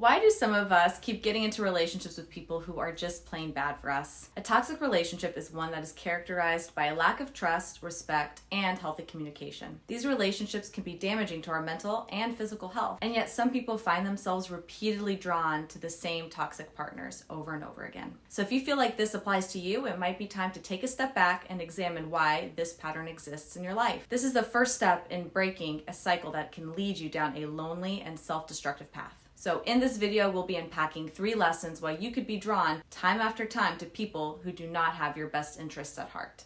Why do some of us keep getting into relationships with people who are just plain bad for us? A toxic relationship is one that is characterized by a lack of trust, respect, and healthy communication. These relationships can be damaging to our mental and physical health, and yet some people find themselves repeatedly drawn to the same toxic partners over and over again. So if you feel like this applies to you, it might be time to take a step back and examine why this pattern exists in your life. This is the first step in breaking a cycle that can lead you down a lonely and self-destructive path. So in this video, we'll be unpacking 3 lessons why you could be drawn time after time to people who do not have your best interests at heart.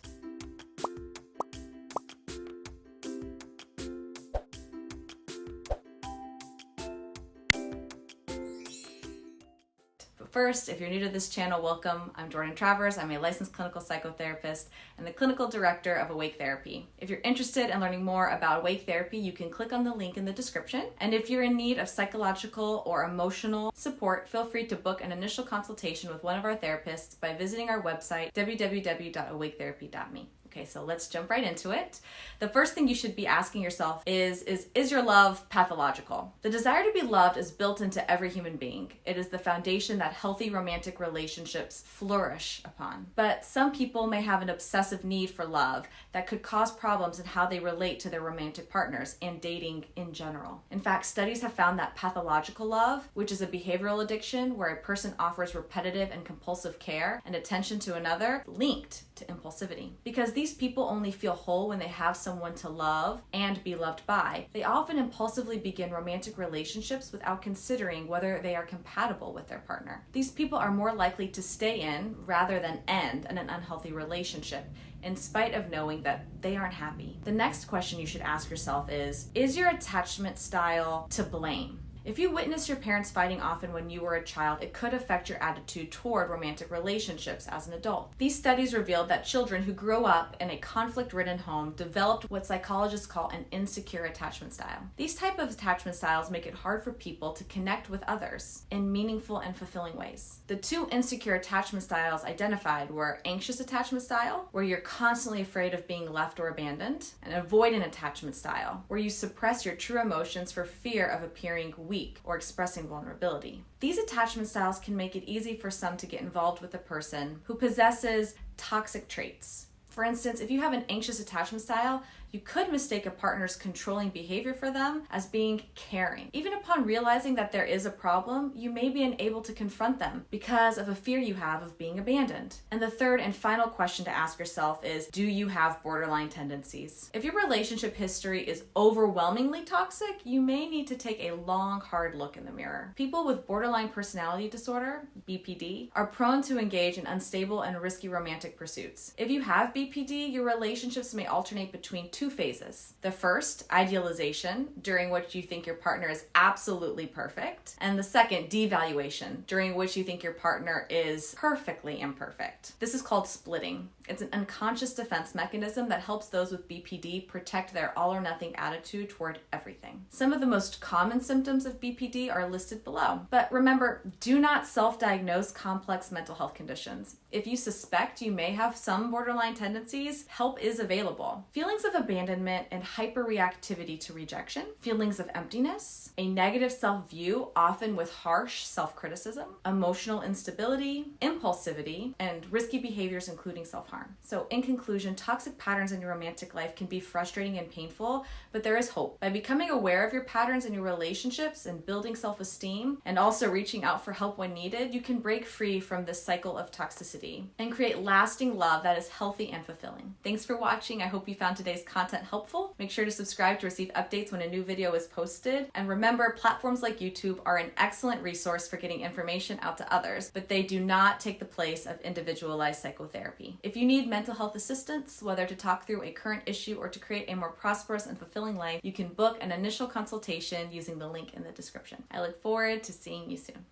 First, if you're new to this channel, welcome. I'm Jordan Travers. I'm a licensed clinical psychotherapist and the clinical director of Awake Therapy. If you're interested in learning more about Awake Therapy, you can click on the link in the description. And if you're in need of psychological or emotional support, feel free to book an initial consultation with one of our therapists by visiting our website, www.awaketherapy.me. Okay, so let's jump right into it. The first thing you should be asking yourself is your love pathological? The desire to be loved is built into every human being. It is the foundation that healthy romantic relationships flourish upon. But some people may have an obsessive need for love that could cause problems in how they relate to their romantic partners and dating in general. In fact, studies have found that pathological love, which is a behavioral addiction where a person offers repetitive and compulsive care and attention to another, linked to impulsivity. Because these people only feel whole when they have someone to love and be loved by, they often impulsively begin romantic relationships without considering whether they are compatible with their partner. These people are more likely to stay in rather than end in an unhealthy relationship, in spite of knowing that they aren't happy. The next question you should ask yourself is your attachment style to blame? If you witnessed your parents fighting often when you were a child, it could affect your attitude toward romantic relationships as an adult. These studies revealed that children who grow up in a conflict-ridden home developed what psychologists call an insecure attachment style. These type of attachment styles make it hard for people to connect with others in meaningful and fulfilling ways. The 2 insecure attachment styles identified were anxious attachment style, where you're constantly afraid of being left or abandoned, and avoidant attachment style, where you suppress your true emotions for fear of appearing weak or expressing vulnerability. These attachment styles can make it easy for some to get involved with a person who possesses toxic traits. For instance, if you have an anxious attachment style, you could mistake a partner's controlling behavior for them as being caring. Even upon realizing that there is a problem, you may be unable to confront them because of a fear you have of being abandoned. And the third and final question to ask yourself is, do you have borderline tendencies? If your relationship history is overwhelmingly toxic, you may need to take a long, hard look in the mirror. People with borderline personality disorder, BPD, are prone to engage in unstable and risky romantic pursuits. If you have BPD, your relationships may alternate between 2 phases. The first, idealization, during which you think your partner is absolutely perfect. And the second, devaluation, during which you think your partner is perfectly imperfect. This is called splitting. It's an unconscious defense mechanism that helps those with BPD protect their all or nothing attitude toward everything. Some of the most common symptoms of BPD are listed below. But remember, do not self-diagnose complex mental health conditions. If you suspect you may have some borderline tendencies, help is available. Feelings of abandonment and hyperreactivity to rejection, feelings of emptiness, a negative self-view, often with harsh self-criticism, emotional instability, impulsivity, and risky behaviors including self-harm. So in conclusion, toxic patterns in your romantic life can be frustrating and painful, but there is hope. By becoming aware of your patterns in your relationships and building self-esteem, and also reaching out for help when needed, you can break free from this cycle of toxicity and create lasting love that is healthy and fulfilling. Thanks for watching. I hope you found today's content helpful. Make sure to subscribe to receive updates when a new video is posted. And remember, platforms like YouTube are an excellent resource for getting information out to others, but they do not take the place of individualized psychotherapy. If you need mental health assistance, whether to talk through a current issue or to create a more prosperous and fulfilling life, you can book an initial consultation using the link in the description. I look forward to seeing you soon.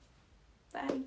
Bye.